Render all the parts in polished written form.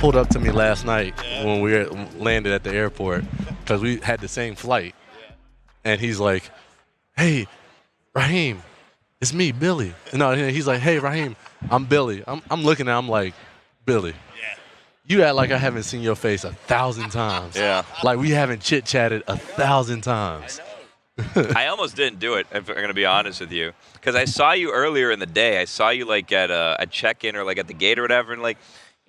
pulled up to me last night when we landed at the airport because we had the same flight. And he's like, hey, Raheem, it's me, Billy. No, he's like, hey, Raheem, I'm Billy. I'm looking at him like, Billy. You act like I haven't seen your face 1,000 times. Yeah. Like we haven't chit-chatted 1,000 times. I almost didn't do it, if I'm going to be honest with you. Because I saw you earlier in the day. I saw you like at a check-in or like at the gate or whatever. And like,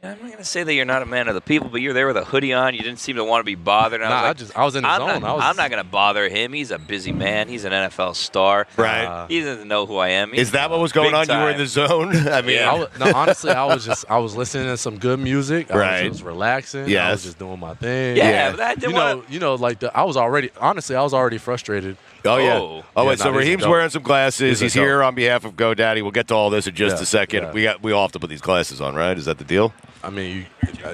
I'm not going to say that you're not a man of the people, but you're there with a hoodie on. You didn't seem to want to be bothered. And I was in the zone. I'm not going to bother him. He's a busy man. He's an NFL star. Right. He doesn't know who I am. Is that what was going on? time. You were in the zone? I mean, honestly, I was listening to some good music. I was just relaxing. Yes. I was just doing my thing. Yeah. But I didn't like I was already frustrated. Oh, yeah. Wait, so Raheem's wearing some glasses. He's here on behalf of GoDaddy. We'll get to all this in just a second. Yeah. We all have to put these glasses on, right? Is that the deal? I mean,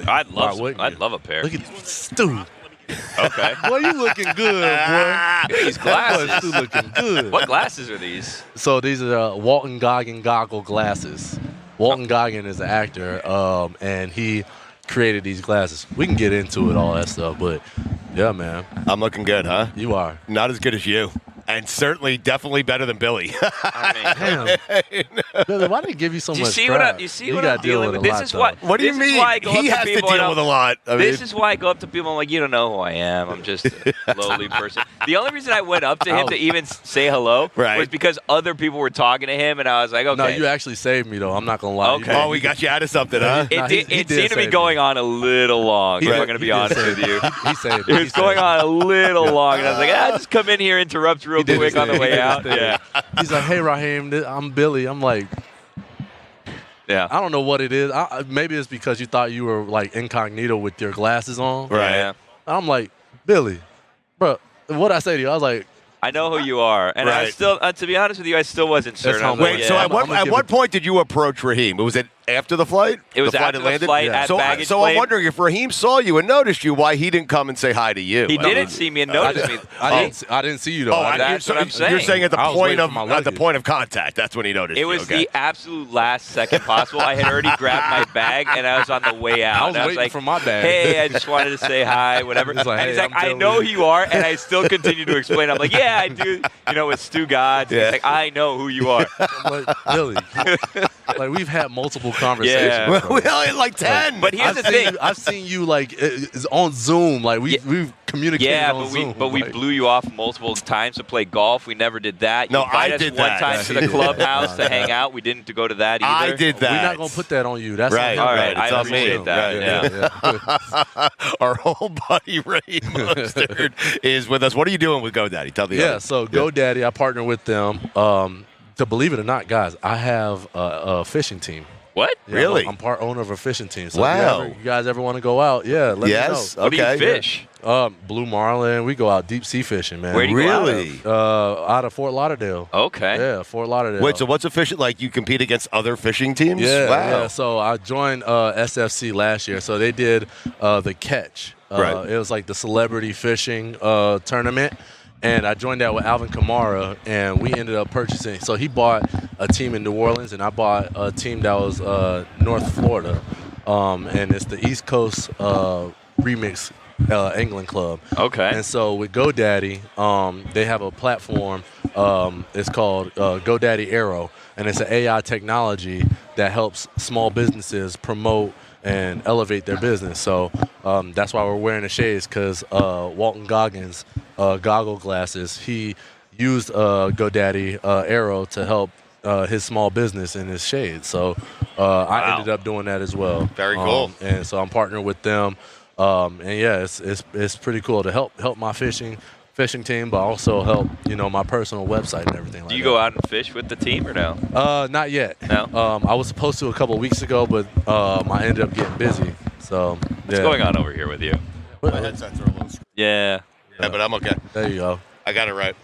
I'd love a pair. Look at Stu. Okay. Boy, you looking good, boy. These glasses. Stu looking good. What glasses are these? So these are Walton Goggin goggle glasses. Walton Goggin is an actor, and he created these glasses. We can get into it, all that stuff, but yeah, man. I'm looking good, huh? You are. Not as good as you. And certainly, definitely better than Billy. Damn. Billy, why did he give you so much crap? You see what I'm dealing with? This is why. What do you mean? He has to deal with a lot. This is why I go up to people. I'm like, you don't know who I am. I'm just a lowly person. The only reason I went up to him to even say hello was because other people were talking to him, and I was like, okay. No, you actually saved me, though. I'm not going to lie. Okay. Oh, we got you out of something, huh? It seemed to be going on a little long, if I'm going to be honest with you. He saved me. It was going on a little long, and I was like, just come in here, interrupt real quick on the way out. Yeah. He's like, hey, Raheem, I'm Billy. I'm like, yeah. I don't know what it is. Maybe it's because you thought you were like incognito with your glasses on. Right. Yeah. I'm like, Billy, bro, what'd I say to you? I was like, I know who you are, and I still, to be honest with you, I still wasn't certain. Wait, so at what point did you approach Raheem? Was it after the flight? It was after the flight at baggage So I'm wondering if Raheem saw you and noticed you, why he didn't come and say hi to you. He didn't see me and notice me. I didn't see you, though. That's what I'm saying. You're saying at the point of contact, that's when he noticed you. It was the absolute last second possible. I had already grabbed my bag, and I was on the way out. I was waiting for my bag. Hey, I just wanted to say hi, whatever. He's like, and he's like, I know who you are, and I still continue to explain. I'm like, yeah, I do. With Stugotz. He's like, I know who you are. I'm like, Billy, like we've had multiple conversations. Yeah. We only had like 10. But here's the thing. I've seen you like it's on Zoom. Like we've communicated on Zoom. But we blew you off multiple times to play golf. We never did that. You I did one that. time to the clubhouse to hang out. We didn't go to that either. I did that. We're not gonna put that on you. That's right. All right. It's I on me. appreciate that. Yeah. Our old buddy Raheem Mostert is with us. What are you doing with GoDaddy? Tell the audience. So GoDaddy, I partner with them. To believe it or not, guys, I have a fishing team. What? Yeah, really? I'm part owner of a fishing team. So wow. if you guys ever want to go out, let me know. What do you fish? Blue marlin. We go out deep sea fishing, man. Where do you go out of Fort Lauderdale. Okay. Yeah, Fort Lauderdale. Wait, so what's a fishing? Like you compete against other fishing teams? Yeah. Wow. Yeah. So I joined SFC last year. So they did the catch. Right. It was like the celebrity fishing tournament. And I joined that with Alvin Kamara, and we ended up purchasing. So he bought a team in New Orleans, and I bought a team that was North Florida. And it's the East Coast Remix England Club. Okay. And so with GoDaddy, they have a platform. It's called GoDaddy Arrow, and it's an AI technology that helps small businesses promote and elevate their business. So that's why we're wearing the shades, because Walton Goggins goggle glasses, he used GoDaddy Arrow to help his small business in his shades. So I ended up doing that as well. Very cool. And so I'm partnering with them. And yeah, it's pretty cool to help my fishing team, but also help my personal website and everything like that. Do you go out and fish with the team or no? Not yet. No. I was supposed to a couple of weeks ago, but I ended up getting busy. So what's going on over here with you? My headsets are a little screwed. Yeah. Yeah, but I'm okay. There you go. I got it right.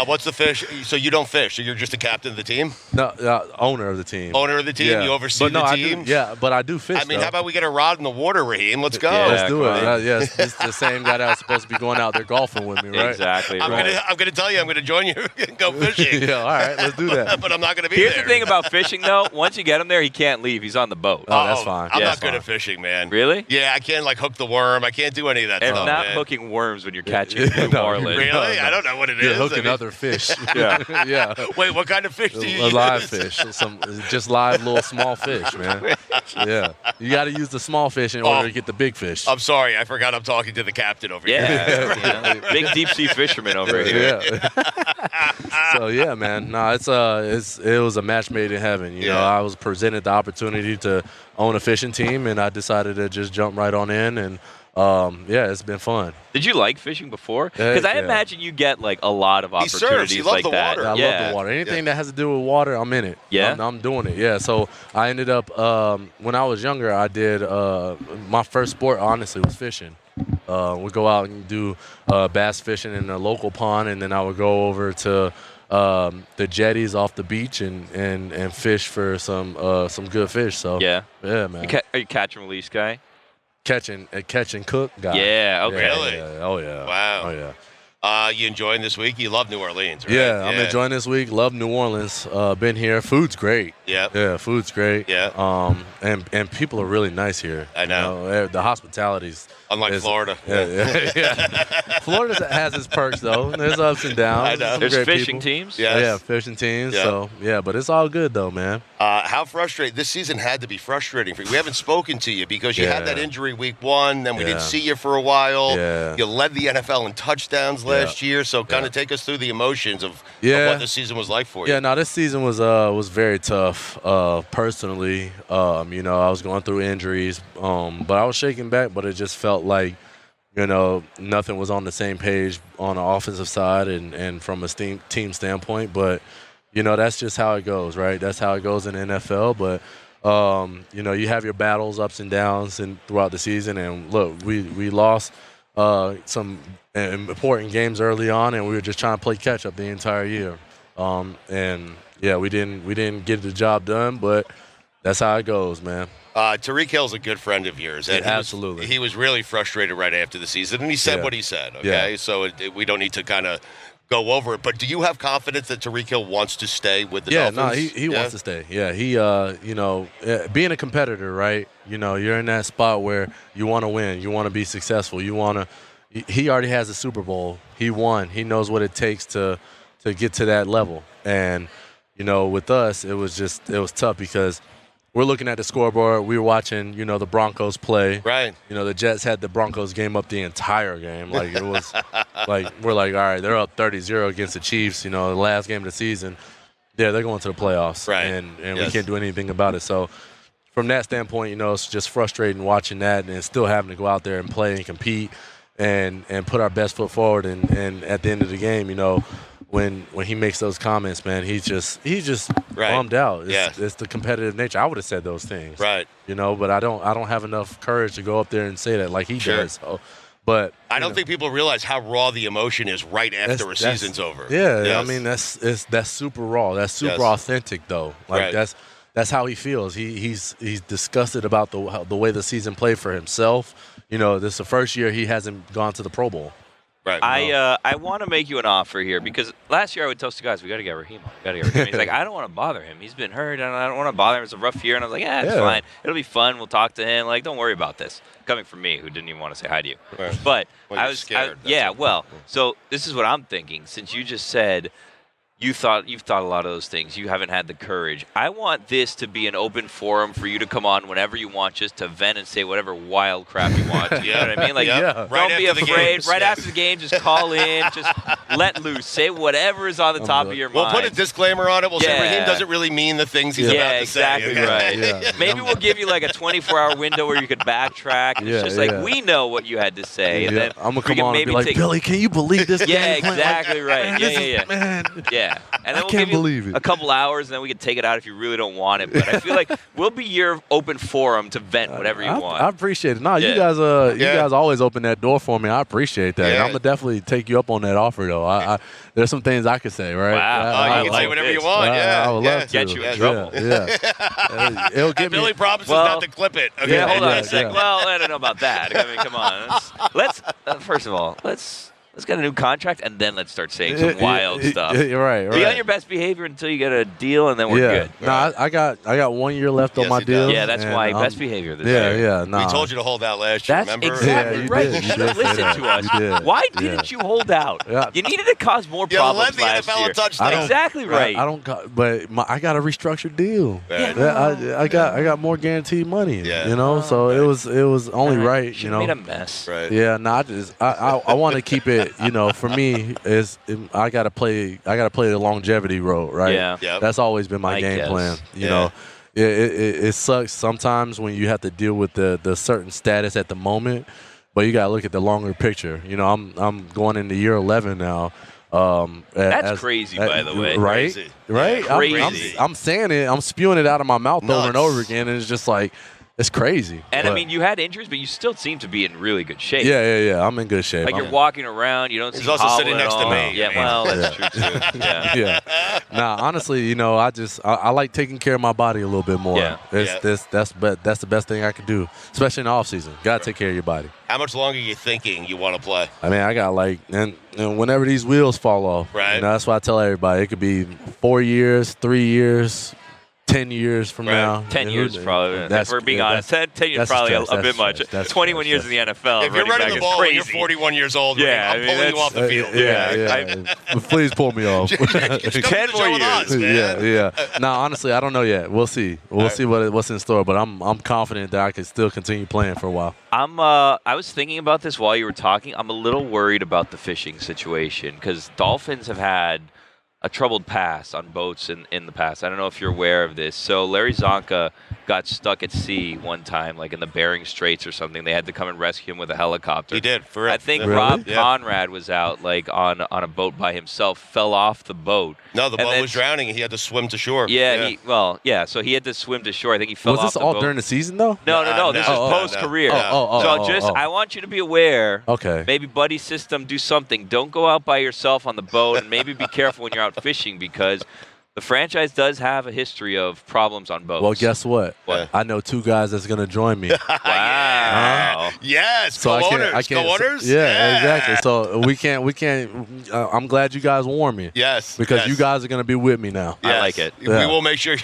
What's the fish? So you don't fish. So you're just the captain of the team? No, owner of the team. Owner of the team? Yeah. You oversee but no, the team? but I do fish. I mean, though. how about we get a rod in the water, Raheem? Let's go. Yeah, Let's do it. come on. Yes, it's the same guy that was supposed to be going out there golfing with me, right? Exactly. I'm gonna tell you, I'm gonna join you and go fishing. Yeah, all right, let's do that. But I'm not gonna be Here's there. the thing about fishing, though. Once you get him there, he can't leave. He's on the boat. Oh, that's fine. I'm Yeah, not that's good fine. at fishing, man. Really? Yeah, I can't hook the worm. I can't do any of that And stuff. not man. hooking worms when you're catching New No, Orleans. Really? No. I don't know what it You're is. hooking other fish. Yeah. Yeah. Wait, what kind of fish do you A use? live fish, just live little small fish, man. Yeah, you got to use the small fish in order to get the big fish. I'm sorry, I forgot I'm talking to the captain over here. Yeah. Big deep sea fisherman over here. Yeah. So yeah, man. No, it was a match made in heaven. You know, Yeah. I was presented the opportunity to own a fishing team, and I decided to just jump right on in, and yeah, it's been fun. Did you like fishing before? Because I Yeah. imagine you get like a lot of He opportunities surfs. He loves like the that. water. I Yeah. love the water. Anything that has to do with water, I'm in it. Yeah? I'm doing it. Yeah. So I ended up when I was younger, I did my first sport honestly was fishing. We go out and do bass fishing in a local pond, and then I would go over to the jetties off the beach and fish for some good fish. So Yeah. man. Are you catch and release guy? Catch and cook guy. Yeah. Okay. Really? Yeah. Oh yeah. Wow. Oh yeah. You enjoying this week? You love New Orleans, right? Yeah, I'm enjoying this week. Love New Orleans. Been here. Food's great. Yeah. Yeah, food's great. Yeah. And people are really nice here. I know. You know, the hospitality's Unlike Florida. Yeah. Florida has its perks though. There's ups and downs. I know. Some There's great fishing people. teams. Yes. Yeah, fishing teams. Yeah. So yeah, but it's all good though, man. How frustrating. This season had to be frustrating for you. We haven't spoken to you because you had Yeah. that injury week 1, then we didn't Yeah. see you for a while. Yeah. You led the NFL in touchdowns last year, so kind of take us through the emotions of what the season was like for you. Yeah, no, this season was very tough. Personally, you know, I was going through injuries, but I was shaking back. But it just felt like, you know, nothing was on the same page on the offensive side and from a team standpoint. But you know, that's just how it goes, right? That's how it goes in the NFL. But you know, you have your battles, ups and downs, and throughout the season. And look, we lost some important games early on, and we were just trying to play catch up the entire year. And yeah, we didn't get the job done, but that's how it goes, man. Tyreek Hill's a good friend of yours. And Absolutely. He was really frustrated right after the season, and he said Yeah. what he said, okay? Yeah. So we don't need to kind of go over it. But do you have confidence that Tyreek Hill wants to stay with the Dolphins? No, he wants to stay. Yeah, he you know, being a competitor, right? You know, you're in that spot where you want to win, you want to be successful, you want to. He already has a Super Bowl. He won. He knows what it takes to get to that level. And you know, with us, it was tough because we're looking at the scoreboard. We were watching, you know, the Broncos play. Right. You know, the Jets had the Broncos game up the entire game. Like, it was like, we're like, all right, they're up 30-0 against the Chiefs, you know, the last game of the season. Yeah, they're going to the playoffs. Right. And Yes. we can't do anything about it. So from that standpoint, you know, it's just frustrating watching that and still having to go out there and play and compete and put our best foot forward. And at the end of the game, you know, when he makes those comments, man, he's just Right. bummed out. Yes. It's the competitive nature. I would have said those things. Right. You know, but I don't have enough courage to go up there and say that like he Sure. does. So, but I don't think people realize how raw the emotion is right after a season's over. Yeah, Yes. I mean that's super raw. That's super Yes. authentic though. Like Right. that's how he feels. He's disgusted about the way the season played for himself. You know, this is the first year he hasn't gone to the Pro Bowl. Right. I want to make you an offer here because last year I would tell the guys, we got to get Raheem on. We got to get Raheem. He's like, I don't want to bother him. He's been hurt. And I don't want to bother him. It's a rough year. And I was like, yeah, it's fine. It'll be fun. We'll talk to him. Like, don't worry about this. Coming from me, who didn't even want to say hi to you. Right. But Well, I you're was scared. yeah, well, so this is what I'm thinking. Since you just said you've thought a lot of those things. You haven't had the courage. I want this to be an open forum for you to come on whenever you want, just to vent and say whatever wild crap you want. You know what I mean? Like, Yeah. Right don't be after the afraid. games. Right Yeah. after the game, just call in, just let loose. Say whatever is on the top of your We'll mind. put a disclaimer on it. We'll say Yeah. Raheem doesn't really mean the things he's about Yeah, to exactly say. right. Yeah. Maybe we'll give you like a 24-hour window where you could backtrack. And it's Yeah, just like, yeah. we know what you had to say. And Yeah, then I'm we gonna come can on and maybe be like, take Billy, can you believe this? Yeah, game plan? exactly right. Man, Yeah, this yeah, is- man. Yeah. Yeah. And then I can't believe it. A couple hours, and then we can take it out if you really don't want it. But I feel like we'll be your open forum to vent whatever you want. I appreciate it. No, you guys always open that door for me. I appreciate that. Yeah. And I'm gonna definitely take you up on that offer, though. There's some things I could say, right? Wow. You can say whatever you want. I would love to. Get you in trouble. Yeah. It'll get Billy promises not to clip it. Okay. Yeah, hold on a sec. Well, I don't know about that. I mean, come on. Let's first of all, let's get a new contract, and then let's start saying some wild stuff. Right. Be on your best behavior until you get a deal, and then we're good. No, I got 1 year left on my deal. Yeah, that's why best behavior this year. Yeah. No. We told you to hold out last year, That's remember? exactly right. You You should did have say listened that. to us. You did. Why didn't you hold out? Yeah. You needed to cause more problems last year. Exactly right. But I got a restructured deal. Yeah. I got more guaranteed money. Yeah. You know, so it was only right. You know, made a mess. Right. Yeah. No, I want to keep it. You know, for me, I gotta play the longevity road. Right. Yeah. Yep. That's always been my game plan. You know. It sucks sometimes when you have to deal with the certain status at the moment, but you gotta look at the longer picture. You know, I'm going into year 11 now. That's crazy, by the way. Right? Crazy. Right? Yeah, crazy. I'm saying it. I'm spewing it out of my mouth over and Nuts. over again, and it's just like it's crazy. And but, I mean, you had injuries, but you still seem to be in really good shape. Yeah. I'm in good shape. Like you're walking around, you don't He's see also hobble sitting at next to all. me. Yeah, well, that's true too. Yeah. Yeah. Nah, honestly, you know, I like taking care of my body a little bit more. Yeah. That's the best thing I can do, especially in the off season. Gotta take care of your body. How much longer are you thinking you want to play? I mean, I got and whenever these wheels fall off, Right. You know, that's why I tell everybody it could be 4 years, 3 years, 10 years from now. 10 years probably. If we're being honest, 10 years probably a bit much. 21 years in the NFL. If you're running the ball when you're crazy. 41 years old, I'm pulling you off the field. Yeah. Please pull me off. Just come to 10 the more show with years. us, man. Yeah. No, honestly, I don't know yet. We'll see. We'll see what's in store. But I'm confident that I can still continue playing for a while. I was thinking about this while you were talking. I'm a little worried about the fishing situation because Dolphins have had a troubled past on boats in the past. I don't know if you're aware of this. So Larry Zonka got stuck at sea one time, like in the Bering Straits or something. They had to come and rescue him with a helicopter. He did. For real. I think Really? Rob Yeah. Conrad was out like on a boat by himself, fell off the boat. No, the And boat then- was drowning, and he had to swim to shore. Yeah, so he had to swim to shore. I think he fell Was off this the all boat. during the season though? No. This is no, post-career. no. I want you to be aware. Okay. Maybe buddy system, do something. Don't go out by yourself on the boat, and maybe be careful when you're out fishing because the franchise does have a history of problems on boats. Well, guess what? What? I know 2 guys that's gonna join me. Wow. Yes, So co-owners. co-owners? Yeah, exactly. So we can't. I'm glad you guys warned me. Yes. Because yes. you guys are gonna be with me now. I like it. We Yeah. will make sure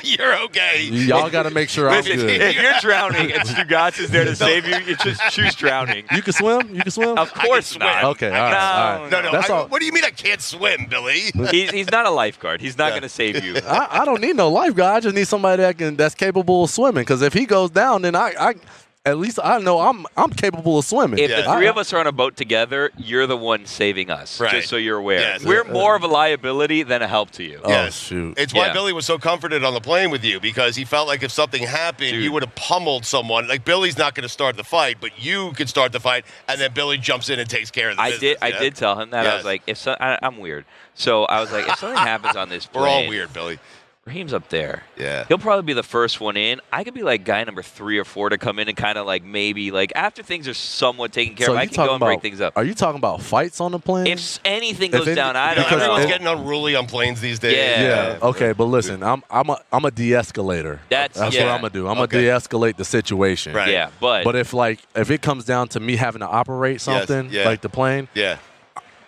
you're okay. Y'all got to make sure I'm Listen, good. if you're drowning and Stugotz is there to save you, you just choose drowning. You can swim. You can swim. Of course swim. not. Okay. All right. All right. No. That's all. What do you mean I can't swim, Billy? He's not a lifeguard. He's not going to save you. I don't need no lifeguard. I just need somebody that's capable of swimming. Because if he goes down, then I at least I know I'm capable of swimming. If the three of us are on a boat together, you're the one saving us. Right. Just so you're aware. Yes. We're more of a liability than a help to you. Oh, shoot. It's why Yeah. Billy was so comforted on the plane with you because he felt like if something happened, Dude. you would have pummeled someone. Like Billy's not going to start the fight, but you could start the fight, and then Billy jumps in and takes care of the business. I did tell him that. I Yes. was like, I'm weird. So I was like, if something happens on this plane, We're all weird, Billy. Raheem's up there. Yeah. He'll probably be the first one in. I could be like guy number 3 or 4 to come in and kind of like maybe like after things are somewhat taken care of, I can go and break things up. Are you talking about fights on the plane? If anything goes down, I You know, don't know. everyone's getting unruly on planes these days. Yeah. Okay, but listen, I'm a de-escalator. That's what yeah. I'm gonna do. I'm Okay. gonna de-escalate the situation. Right. Yeah, but if it comes down to me having to operate something yeah. like the plane, Yeah.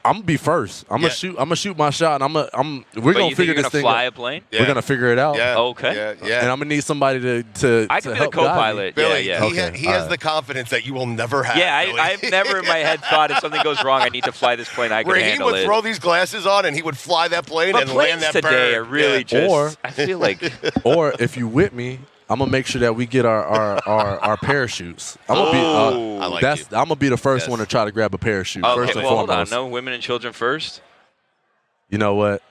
I'm gonna be first. I'm Yeah. gonna shoot my shot, and we're but gonna you figure think you're this gonna thing fly out. a plane? Yeah. We're gonna figure it out. Yeah. Okay. Yeah. And I'm gonna need somebody to I could be the help guide me. co-pilot. Billy, yeah. he has the confidence that you will never have. Yeah, Billy. I've never in my head thaught if something goes wrong, I need to fly this plane. I can Where he handle would it. throw these glasses on and he would fly that plane But and land planes that today bird. are really Yeah. just. Or- I feel like Or if you with me, I'm gonna make sure that we get our parachutes. I'm gonna Oh. I like I'm gonna be the first Yes. one to try to grab a parachute. okay. First and Well, hold on. foremost. No women and children first. You know what?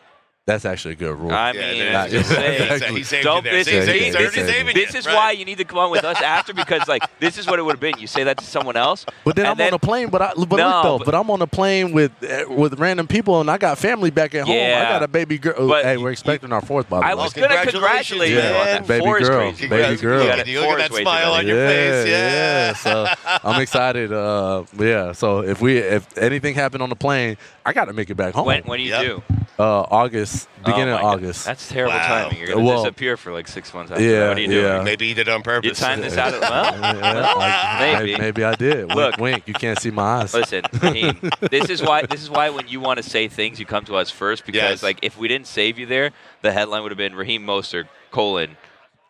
That's actually a good rule. I mean, I'm just saying. He saved Don't you there. this is why you need to come on with us after, because like this is what it would have been. You say that to someone else, but then I'm on a plane. But I'm on a plane with random people, and I got family back at home. I got a baby girl. Hey, we're expecting our fourth, by the way. I was going to congratulate you on that. Baby girl. Baby girl. You look at that smile on your face. Yeah. So I'm excited. So if anything happened on the plane, I got to make it back home. When do you do? August, beginning of August. That's terrible timing. You're going to disappear for like 6 months after that. What are you doing? Yeah. Maybe he did it on purpose. You timed this out. Maybe. Maybe I did. Look, wink. You can't see my eyes. Listen, Raheem, this is why when you want to say things, you come to us first, because like if we didn't save you there, the headline would have been Raheem Mostert,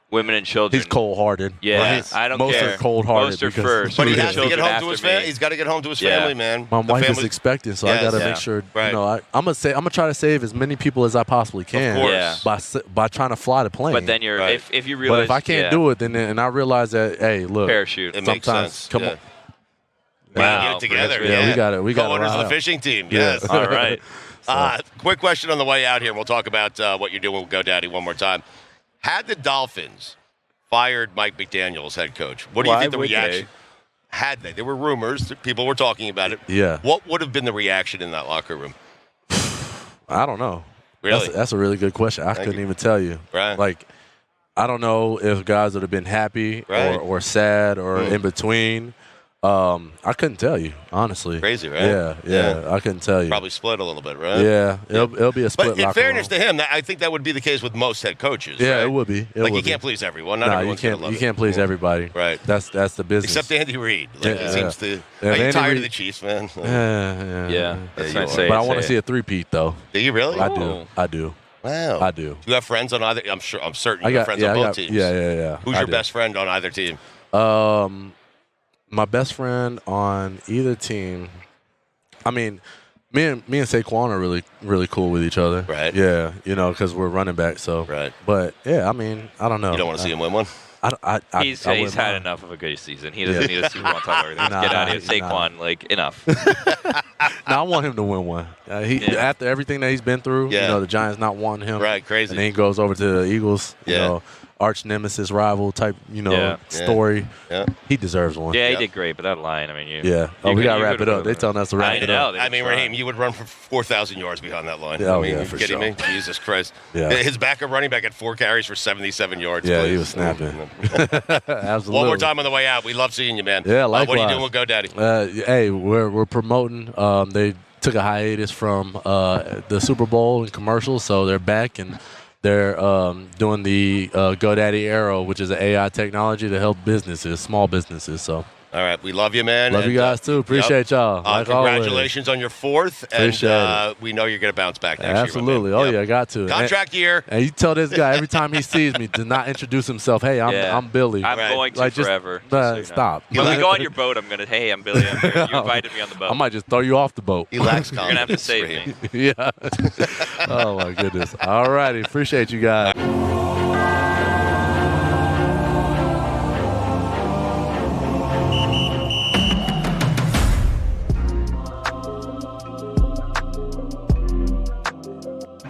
women and children. He's cold-hearted. Yeah, I don't care. Mostert cold-hearted. Mostert first. But he has to get home to his family. He's got to get home to his family, man. My wife is expecting, so I got to make sure. Right. I'm gonna try to save as many people as I possibly can. Of course. By trying to fly the plane. But then if you realize. But if I can't do it, then and I realize that, hey, look, parachute. It makes sense. Come on. Wow. Get it together. Yeah, we got it. We got Co-owners of the fishing team. Yeah. Yes. All right. Quick question on the way out here. We'll talk about what you're doing with GoDaddy one more time. Had the Dolphins fired Mike McDaniel as head coach, what do you think the reaction? Had they? There were rumors. People were talking about it. Yeah. What would have been the reaction in that locker room? I don't know. Really? That's a really good question. I couldn't even tell you. Right. Like, I don't know if guys would have been happy or sad or in between. I couldn't tell you, honestly. Crazy, right? Yeah. I couldn't tell you. Probably split a little bit, right? Yeah, it'll be a split. But in fairness to him, I think that would be the case with most head coaches. Yeah, right? it would be. You can't please everyone. Not everyone's gonna love you can't please everybody. Right. That's the business. Except Andy Reid. He seems to. Yeah, Are you tired of the Chiefs, man? Yeah. That's not saying. But I want to see a three-peat, though. Do you really? I do. Wow. I do. You have friends on either? I'm certain you have friends on both teams. Yeah. Who's your best friend on either team? My best friend on either team, I mean, me and Saquon are really, really cool with each other. Right. Yeah, because we're running back. So. Right. But yeah, I mean, I don't know. You don't want to see him win one? He's had enough of a good season. He doesn't need to see one on top of everything. Get out of here, Saquon. Enough. I want him to win one. After everything that he's been through, the Giants not wanting him. Right, crazy. And then he goes over to the Eagles. Arch nemesis rival type, story. Yeah. He deserves one. Yeah, he did great, but that line, I mean, we got to wrap it up. They're telling us to wrap it up. I mean, Raheem, you would run for 4,000 yards behind that line. Oh, you for kidding sure. me? Jesus Christ. Yeah. His backup running back had 4 carries for 77 yards. Yeah, please. he was snapping. Absolutely. One more time on the way out. We love seeing you, man. Yeah, likewise. What are you doing with GoDaddy? Hey, we're promoting. They took a hiatus from the Super Bowl and commercials, so they're back and they're doing the GoDaddy Arrow, which is an AI technology to help small businesses. So. All right, we love you, man. Love you guys too. Appreciate y'all. Congratulations on your 4th, and we know you're going to bounce back next year. Absolutely. Oh yeah, I got to. Contract year. And you tell this guy every time he sees me to not introduce himself. Hey, I'm Billy. I'm going to forever. Stop. When we go on your boat, I'm gonna. Hey, I'm Billy. I'm here. You invited me on the boat. I might just throw you off the boat. He lacks You're gonna have to save me. Yeah. Oh my goodness. All righty. Appreciate you guys.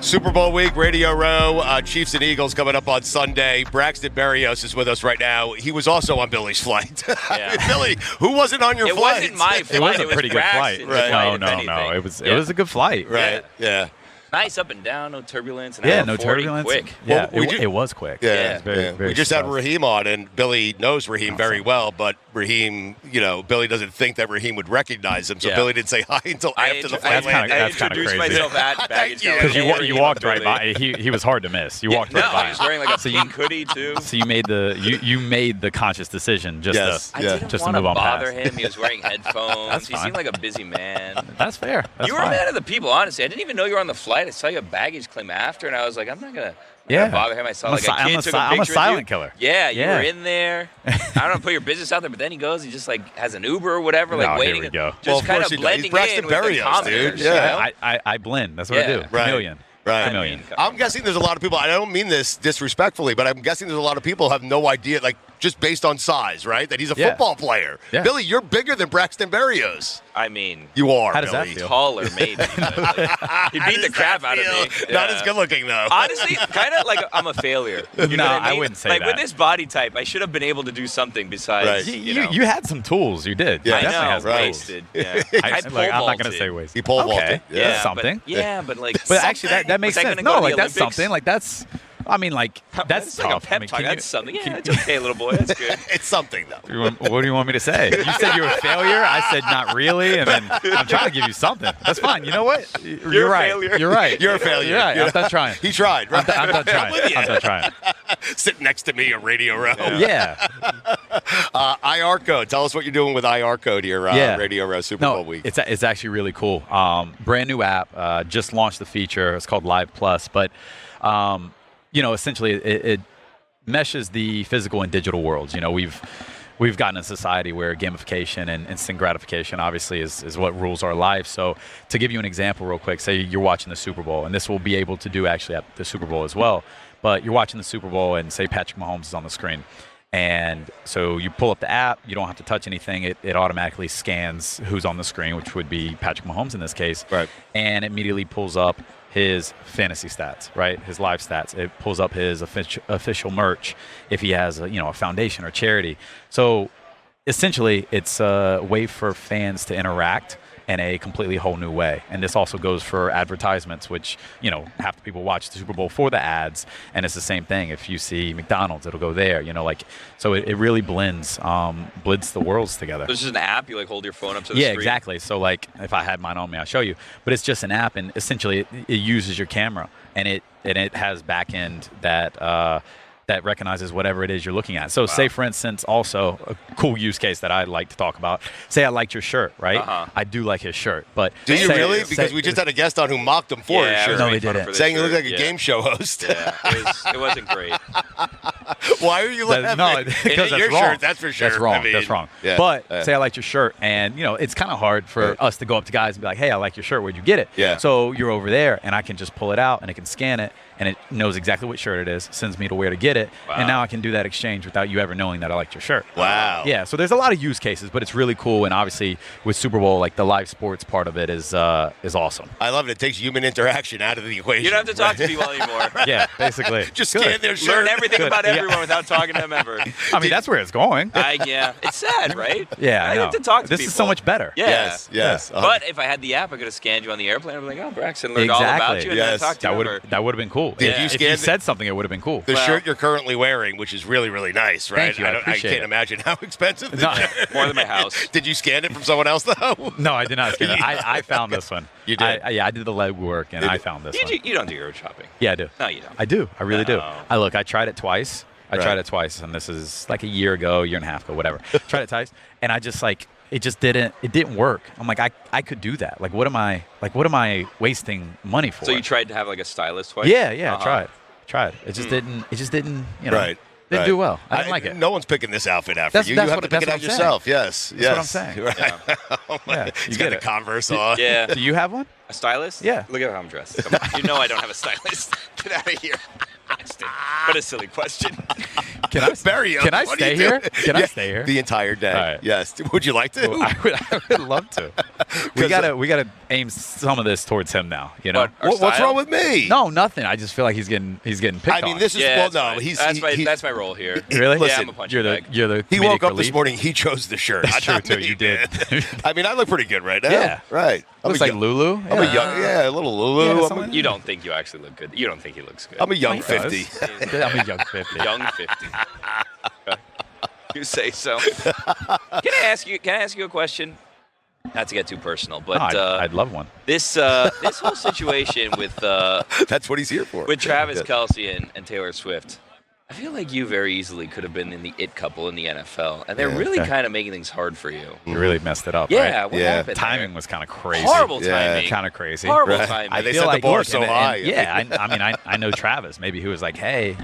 Super Bowl week, Radio Row, Chiefs and Eagles coming up on Sunday. Braxton Berrios is with us right now. He was also on Billy's flight. Yeah. Billy, who wasn't on your flight? It wasn't my flight. It was a pretty good flight. Right. No. It was a good flight. Right. Yeah. Nice up and down, no turbulence. No turbulence. Quick. Yeah, it was quick. Yeah. It was very we just had smooth. Raheem on, and Billy knows Raheem very well, but Raheem, Billy doesn't think that Raheem would recognize him, so Billy didn't say hi until after the flight landed. That's kinda introduced crazy. myself at baggage. Because you walked right by. He was hard to miss. You walked right by. He was wearing like a pink hoodie too. So you made the conscious decision just I didn't to want to move on bother past. him. He was wearing headphones. That's He fine. seemed like a busy man. That's fair. That's You were a man of the people, honestly. I didn't even know you were on the flight. I saw you a baggage claim after, and I was like, I'm not gonna bother him. I saw like a kid took a picture I'm a with silent you. killer. Yeah, you were in there. I don't know, put your business out there, but then he goes, he just like has an Uber or whatever, like waiting. Here we go. Just kind of blending Braxton in with the Berrios, commoners. dude. Yeah. You know? I blend. That's what I do. Right. Chameleon. Right. Chameleon. I'm guessing there's a lot of people, I don't mean this disrespectfully, but I'm guessing there's a lot of people who have no idea, like, just based on size, right? That he's a Yeah. football player. Yeah. Billy, you're bigger than Braxton Berrios. I mean, You are, How does that Billy. feel? taller maybe. But like, he beat the crap out of me. Not Yeah. as good looking, though. Honestly, kind of like I'm a failure. You know No, what I I mean? wouldn't say like that. with this body type, I should have been able to do something besides. Right. You know. You had some tools. You did. Yeah. I You definitely know, had some right. tools. wasted. Yeah. I, pole like, I'm not going to vaulted. say wasted. He pole vaulted. Okay. Yeah. Yeah, something. But like. But actually, that makes Was that sense. gonna go No, to like the that's Olympics? something. Like that's. I mean, like that's like a tough. pep I mean, talk. can you- That's something. Yeah, it's okay, little boy. That's good. It's something, though. What do you want me to say? You said you were a failure. I said not really, and then I'm trying to give you something. That's fine. You know what? You're a right. failure. You're right. You're a failure. You're right. I'm done trying. He tried, right? I'm done trying. I'm done trying. Sitting next to me, a Radio Row. Yeah. IR Code. Tell us what you're doing with IR Code here, Yeah. Radio Row Super Bowl week. It's actually really cool. Brand new app. Just launched the feature. It's called Live Plus, but essentially it meshes the physical and digital worlds. We've gotten a society where gamification and instant gratification obviously is what rules our life. So to give you an example real quick, say you're watching the Super Bowl, and this will be able to do actually at the Super Bowl as well, but you're watching the Super Bowl and say Patrick Mahomes is on the screen. And so you pull up the app, you don't have to touch anything. It automatically scans who's on the screen, which would be Patrick Mahomes in this case. Right. And it immediately pulls up his fantasy stats, right? His live stats. It pulls up his official merch if he has a foundation or charity. So essentially, it's a way for fans to interact in a completely whole new way. And this also goes for advertisements, which, half the people watch the Super Bowl for the ads, and it's the same thing. If you see McDonald's, it'll go there, so it really blends the worlds together. There's just an app. You hold your phone up to the Yeah, screen. exactly. So if I had mine on me, I'll show you. But it's just an app, and essentially it uses your camera, and it has back end that recognizes whatever it is you're looking at. So say, for instance, also a cool use case that I'd like to talk about. Say I liked your shirt, right? Uh-huh. I do like his shirt. But Do you say- really? say- Because we just had a guest on who mocked him for his I shirt. was No, making they fun of didn't. him for this Saying he shirt. looked like a Yeah. game show host. Yeah, it wasn't great. Why are you laughing? No, It because ain't that's your wrong. shirt, that's for sure. That's wrong. I mean, That's wrong. yeah. But say I liked your shirt, and it's kind of hard for us to go up to guys and be like, "Hey, I like your shirt. Where'd you get it?" Yeah. So you're over there, and I can just pull it out, and it can scan it, and it knows exactly what shirt it is, sends me to where to get it, Wow. and now I can do that exchange without you ever knowing that I liked your shirt. Wow. Yeah. So there's a lot of use cases, but it's really cool, and obviously with Super Bowl, like the live sports part of it is awesome. I love it. It takes human interaction out of the equation. You don't have to talk to people anymore. Yeah, basically. Just Good. scan their shirt. Learn everything Good. about Yeah. everyone without talking to them ever. I mean, that's where it's going. Yeah, it's sad, right? Yeah, I I know. like to talk to This people. is so much better. Yeah. Yes. But if I had the app, I could have scanned you on the airplane. I'd be like, "Oh, Braxton learned all about you," and then I Yes. talked to That you. would or- that would have been cool. Did Yeah. you If scan you the- said something, it would have been cool. The Well- shirt you're currently wearing, which is really, really nice, right? Thank you. I I appreciate can't it. imagine how expensive the No. shirt- More than my house. Did you scan it from someone else, though? No, I did not scan it. I found this one. You did? I did the legwork, and I found this one. You don't do your own shopping. Yeah, I do. No, you don't. I do. I really do. No. I tried it twice. I Right. tried it twice, and this is like a year and a half ago, whatever. Tried it twice, and I just it didn't work. I'm like, I could do that. Like, what am I wasting money for? So you tried to have like a stylist twice? Yeah, Uh-huh. I tried. It just didn't, Right. didn't right. do well. I didn't like it. No one's picking this outfit after That's- you. that's You have what- to pick it that's out what I'm yourself. Yes. That's what I'm yes. saying. Right. Yeah, He's you got get the it. Converse on. Yeah. Do you have one? A stylist? Yeah. Look at how I'm dressed. Come on. You know I don't have a stylist. Get out of here. What a silly question. Can I Barrios, Can I what are stay you here? doing? Can I Yeah, stay here? the entire day? All right. Yes. Would you like to? I would love to. We gotta aim some of this towards him now. You know. What? Our What's style? wrong with me? No, nothing. I just feel like he's getting picked I mean, on. this is Yeah, well. that's No, fine. he's that's my role here. Really? Yeah, Listen, I'm a punching you're the bag. you're the. He comedic woke up relief. this morning. He chose the shirt. That's true not too. me, You did. man. I mean, I look pretty good right now. Yeah. Right. Looks like Lulu. I'm a young, a little Lulu. Yeah, I'm, someone- You don't think you actually look good. You don't think he looks good. a young He does. 50. I'm a young 50. Young 50. You say so. Can I ask you a question? Not to get too personal, but Oh, I'd love one. this whole situation with That's what he's here for. Travis Yeah. Kelce and Taylor Swift, I feel like you very easily could have been in the it couple in the NFL, and they're Yeah. really Okay. kind of making things hard for you. You really messed it up. Yeah, Right? what Yeah. happened? Timing there? was kind of crazy. Horrible Yeah. timing. Kind of crazy. Horrible Right. timing. I They feel set the like, bar look, so and- high. yeah, I mean, I know Travis. Maybe he was like, hey,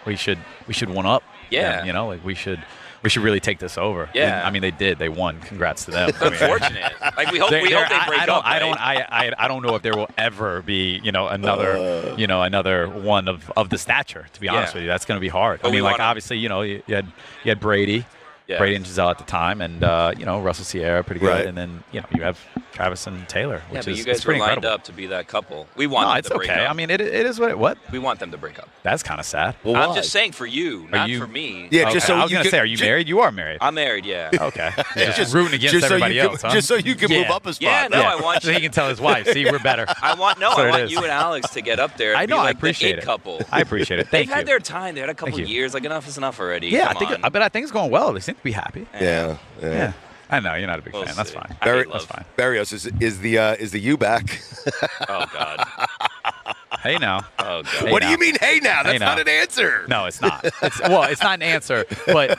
we should one up. Yeah. him, like we should we should really take this over. Yeah. And, I mean, they did. They won. Congrats to them. Unfortunate. Like we hope they break up. I don't know if there will ever be another one of the stature. To be honest with you, that's going to be hard. But I mean, like obviously, you had Brady. Yeah. Brady and Giselle at the time, and Russell Sierra, pretty good, Right. and then you have Travis and Taylor, which is you guys pretty were lined incredible. up to be that couple. We want them it's to break okay. up. I mean, it is what. We want them to break up. That's kind of sad. Well, I'm why? just saying for you, not for me. Yeah, Okay. just so I was you going to can- say, are you married? You are married. I'm married, yeah. Okay. Just rooting against just so everybody you can, else, huh? Just so you can move up a spot. Yeah, no, I want so he can tell his wife, see, we're better. I want That's what it you is. and Alex to get up there and I know, be I like appreciate the it. couple. I appreciate it. Thank They've you. had their time. They had a couple Thank you. years. Like, enough is enough already. Yeah, Come on. but I think it's going well. They seem to be happy. Yeah. Yeah. I know, you're not a big We'll fan. That's see. fine. I hate Very- love. That's fine. Berrios, is the U back? Oh, God. Hey, now. Oh, God. Hey, What do now. you mean, hey now? That's Hey, now. not an answer. No, it's not. It's not an answer, but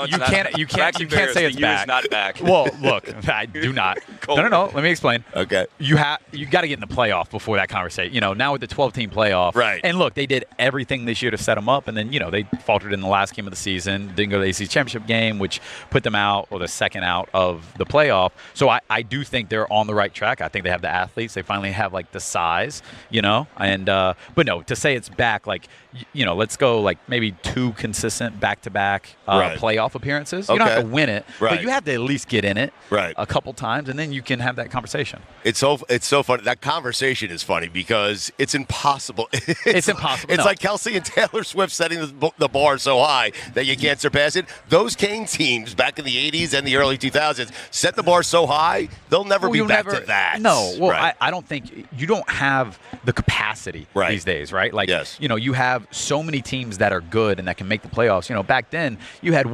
you can't say it's the back. Is not back. Well, look, I do not. Cool. No. Let me explain. Okay. You got to get in the playoff before that conversation. Now with the 12-team playoff, Right. And look, they did everything this year to set them up, and then they faltered in the last game of the season, didn't go to the ACC championship game, which put them out, or the second out of the playoff. So I do think they're on the right track. I think they have the athletes. They finally have like the size, and but no, to say it's back, like let's go like maybe 2 consistent back-to-back Right. playoff appearances. You don't have Okay. to win it, Right. but you have to at least get in it Right. a couple times, and then you can have that conversation. It's so funny. That conversation is funny because it's impossible. It's impossible. It's No. like Kelsey and Taylor Swift setting the bar so high that you can't surpass it. Those Kane teams back in the 80s and the early 2000s set the bar so high, they'll never be you'll back never- to that. No, well, Right. I don't think you don't have the capacity Right. these days, right? Like, Yes. you have so many teams that are good and that can make the playoffs. Back then you had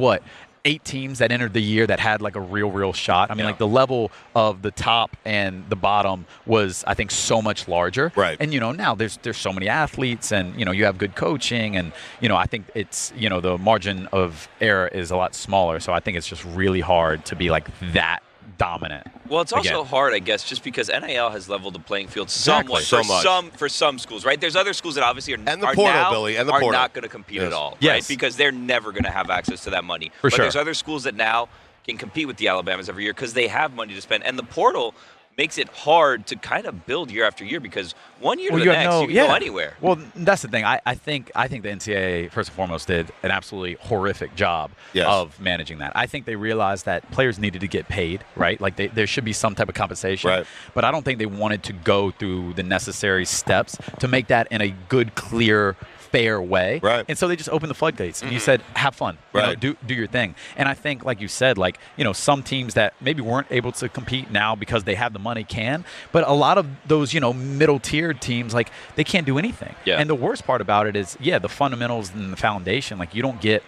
8 teams that entered the year that had like a real shot. I mean, like the level of the top and the bottom was, I think, so much larger. Right. And now there's so many athletes, and you have good coaching, and I think it's the margin of error is a lot smaller. So I think it's just really hard to be like that dominant. Well, it's also again. hard, I guess, just because NIL has leveled the playing field Exactly. somewhat So much. for some schools, right? There's other schools that obviously And the portal, now Billy, and the are portal. not going to compete Yes. at all, Yes. right? Because they're never going to have access to that money. For but sure. there's other schools that now can compete with the Alabamas every year because they have money to spend, and the portal makes it hard to kind of build year after year because one year to the next you can go anywhere. Well, that's the thing. I think the NCAA first and foremost did an absolutely horrific job Yes. of managing that. I think they realized that players needed to get paid, right? Like there should be some type of compensation. Right. But I don't think they wanted to go through the necessary steps to make that in a good, clear, fair way. Right. And so they just opened the floodgates and you said, have fun. Right. Do your thing. And I think, like you said, like, some teams that maybe weren't able to compete now because they have the money can, but a lot of those, middle tier teams, like they can't do anything. Yeah. And the worst part about it is, the fundamentals and the foundation, like you don't get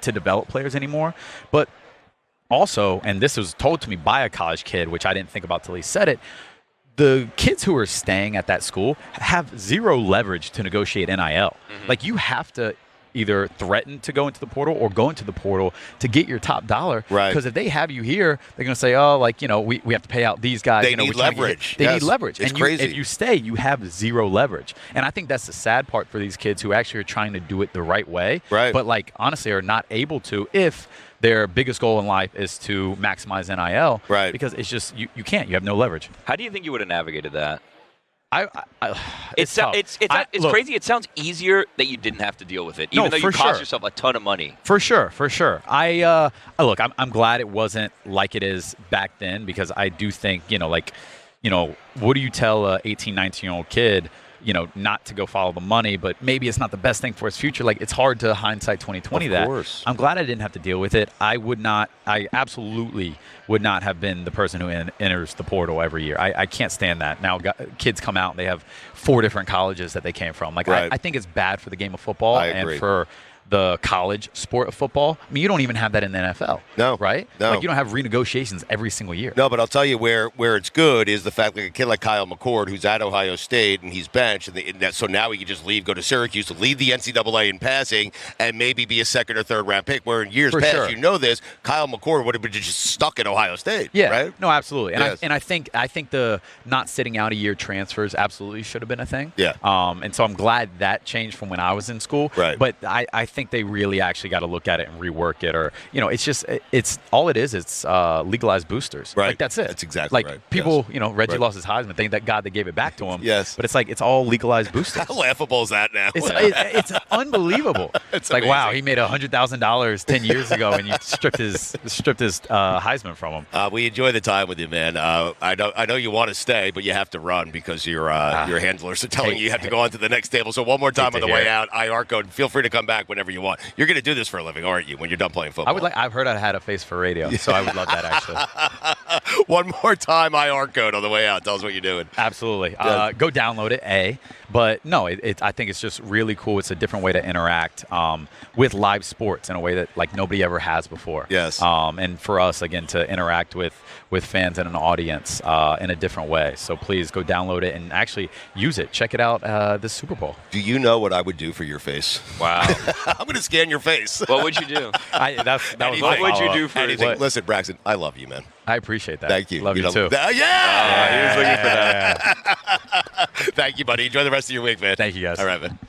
to develop players anymore. But also, and this was told to me by a college kid, which I didn't think about till he said it, the kids who are staying at that school have zero leverage to negotiate NIL. Mm-hmm. Like you have to either threaten to go into the portal or go into the portal to get your top dollar. Right. Because if they have you here, they're going to say, oh, like, we have to pay out these guys. They need we're trying to get-" leverage. They Yes. need leverage. It's and crazy. if you stay, you have zero leverage. And I think that's the sad part for these kids who actually are trying to do it the right way. Right. But like, honestly, are not able to if their biggest goal in life is to maximize NIL. Right. Because it's just, you can't. You have no leverage. How do you think you would have navigated that? It's tough. It's Look, crazy. It sounds easier that you didn't have to deal with it, No, even though you for cost sure. yourself a ton of money. For sure. Look, I'm glad it wasn't like it is back then because I do think, what do you tell a 18, 19-year-old kid, not to go follow the money, but maybe it's not the best thing for his future. Like it's hard to hindsight 2020 Of that. course. I'm glad I didn't have to deal with it. I absolutely would not have been the person who enters the portal every year. I can't stand that. Now kids come out and they have 4 different colleges that they came from. Like Right. I think it's bad for the game of football I and agree. for the college sport of football. I mean, you don't even have that in the NFL. No. Right? No. Like you don't have renegotiations every single year. No, but I'll tell you where it's good is the fact that a kid like Kyle McCord, who's at Ohio State and he's benched, so now he can just leave, go to Syracuse to lead the NCAA in passing, and maybe be a 2nd or 3rd round pick. Where in years For past, sure. you know this, Kyle McCord would have been just stuck at Ohio State. Yeah, right? no, absolutely, and Yes. I think the not sitting out a year transfers absolutely should have been a thing. Yeah. And so I'm glad that changed from when I was in school. Right. But I think they really actually got to look at it and rework it, or it's all it is. It's legalized boosters. Right. Like that's it. That's exactly like right. people, Reggie Right. lost his Heisman. Thank that God they gave it back to him. Yes. But it's like it's all legalized boosters. How laughable is that now? It's unbelievable. It's like wow, amazing. he made $100,000 10 years ago, and you stripped his Heisman from him. We enjoy the time with you, man. I know you want to stay, but you have to run because your handlers are telling you have to go on to the next table. So one more time on the way out, IR code. Feel free to come back whenever you want. You're going to do this for a living, aren't you? When you're done playing football, I've heard I had a face for radio, so I would love that actually. One more time, IR code on the way out. Tell us what you're doing. Absolutely. Yeah. Go download it, But no, I think it's just really cool. It's a different way to interact with live sports in a way that like nobody ever has before. Yes. And for us, again, to interact with fans and an audience in a different way. So please go download it and actually use it. Check it out this Super Bowl. Do you know what I would do for your face? Wow. I'm going to scan your face. What would you do? What would you do for anything? Listen, Braxton, I love you, man. I appreciate that. Thank you. Love you too. Yeah. He was looking for that. Thank you, buddy. Enjoy the rest of your week, man. Thank you, guys. All right, man.